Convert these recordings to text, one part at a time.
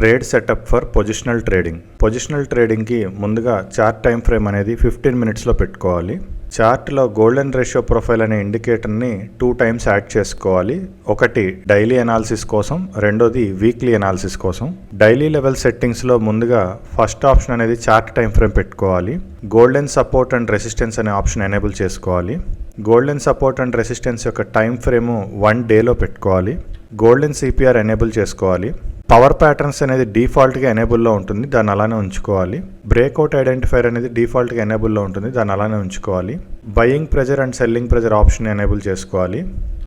Trade setup for positional trading. Positional ట్రేడింగ్కి ముందుగా chart time frame అనేది 15 మినిట్స్లో పెట్టుకోవాలి. చార్ట్లో గోల్డెన్ రేషియో ప్రొఫైల్ అనే ఇండికేటర్ని 2 టైమ్స్ యాడ్ చేసుకోవాలి. ఒకటి డైలీ అనాలిసిస్ కోసం, రెండోది వీక్లీ అనాలిసిస్ కోసం. డైలీ లెవెల్ సెట్టింగ్స్లో ముందుగా ఫస్ట్ ఆప్షన్ అనేది చార్ట్ టైం ఫ్రేమ్ పెట్టుకోవాలి. గోల్డెన్ సపోర్ట్ అండ్ రెసిస్టెన్స్ అనే ఆప్షన్ ఎనేబుల్ చేసుకోవాలి. గోల్డెన్ సపోర్ట్ అండ్ రెసిస్టెన్స్ యొక్క టైం ఫ్రేము 1 డేలో పెట్టుకోవాలి. గోల్డెన్ సిపిఆర్ ఎనేబుల్ చేసుకోవాలి. పవర్ ప్యాటర్న్స్ అనేది డిఫాల్ట్గా ఎనేబుల్లో ఉంటుంది, దాన్ని అలానే ఉంచుకోవాలి. బ్రేక్అవుట్ ఐడెంటిఫైర్ అనేది డిఫాల్ట్గా ఎనేబుల్లో ఉంటుంది, దాన్ని అలానే ఉంచుకోవాలి. Buying pressure and selling pressure option enable చేసుకోవాలి.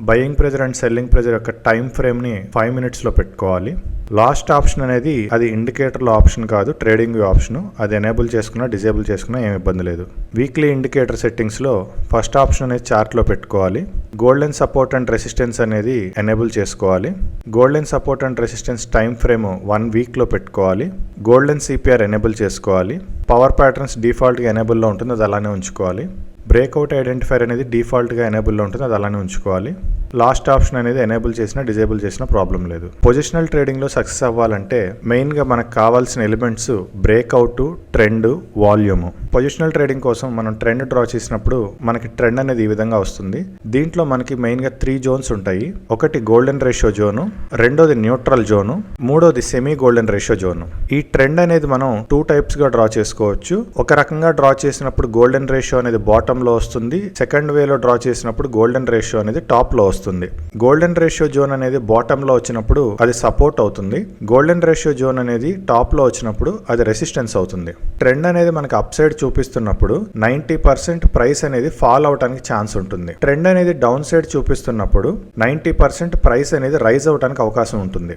Buying pressure and selling pressure యొక్క టైం ఫ్రేమ్ని 5 మినిట్స్లో పెట్టుకోవాలి. లాస్ట్ ఆప్షన్ అనేది అది ఇండికేటర్లో ఆప్షన్ కాదు, ట్రేడింగ్ ఆప్షన్. అది ఎనేబుల్ చేసుకున్నా డిజేబుల్ చేసుకున్నా ఏమి ఇబ్బంది లేదు. వీక్లీ ఇండికేటర్ సెట్టింగ్స్లో ఫస్ట్ ఆప్షన్ అనేది చార్ట్లో పెట్టుకోవాలి. గోల్డెన్ సపోర్ట్ అండ్ రెసిస్టెన్స్ అనేది ఎనేబుల్ చేసుకోవాలి. Golden support and resistance time frame 1 వీక్లో పెట్టుకోవాలి. గోల్డెన్ సిపిఆర్ ఎనేబుల్ చేసుకోవాలి. పవర్ ప్యాటర్న్స్ డిఫాల్ట్గా ఎనేబుల్లో ఉంటుంది, అది అలానే ఉంచుకోవాలి. బ్రేక్అవుట్ ఐడెంటిఫైర్ అనేది డిఫాల్ట్గా ఎనేబుల్లో ఉంటుంది, అది అలానే ఉంచుకోవాలి. లాస్ట్ ఆప్షన్ అనేది ఎనేబుల్ చేసినా డిజేబుల్ చేసినా ప్రాబ్లం లేదు. పొజిషనల్ ట్రేడింగ్లో సక్సెస్ అవ్వాలంటే మెయిన్గా మనకు కావాల్సిన elements breakout, trend, volume. Positional trading కోసం మనం ట్రెండ్ డ్రా చేసినప్పుడు మనకి ట్రెండ్ అనేది ఈ విధంగా వస్తుంది. దీంట్లో మనకి మెయిన్గా 3 జోన్స్ ఉంటాయి. ఒకటి గోల్డెన్ రేషియో జోను, రెండోది న్యూట్రల్ జోను, మూడోది సెమీ గోల్డెన్ రేషియో జోను. ఈ ట్రెండ్ అనేది మనం 2 టైప్స్గా డ్రా చేసుకోవచ్చు. ఒక రకంగా డ్రా చేసినప్పుడు గోల్డెన్ రేషియో అనేది బాటంలో వస్తుంది. సెకండ్ వేలో డ్రా చేసినప్పుడు గోల్డెన్ రేషియో అనేది టాప్లో వస్తుంది. గోల్డెన్ రేషియో జోన్ అనేది బాటంలో వచ్చినప్పుడు అది సపోర్ట్ అవుతుంది. గోల్డెన్ రేషియో జోన్ అనేది టాప్లో వచ్చినప్పుడు అది రెసిస్టెన్స్ అవుతుంది. ట్రెండ్ అనేది మనకి అప్ సైడ్ చూపిస్తున్నప్పుడు 90% ప్రైస్ అనేది ఫాల్ అవడానికి ఛాన్స్ ఉంటుంది. ట్రెండ్ అనేది డౌన్ సైడ్ చూపిస్తున్నప్పుడు 90% ప్రైస్ అనేది రైజ్ అవడానికి అవకాశం ఉంటుంది.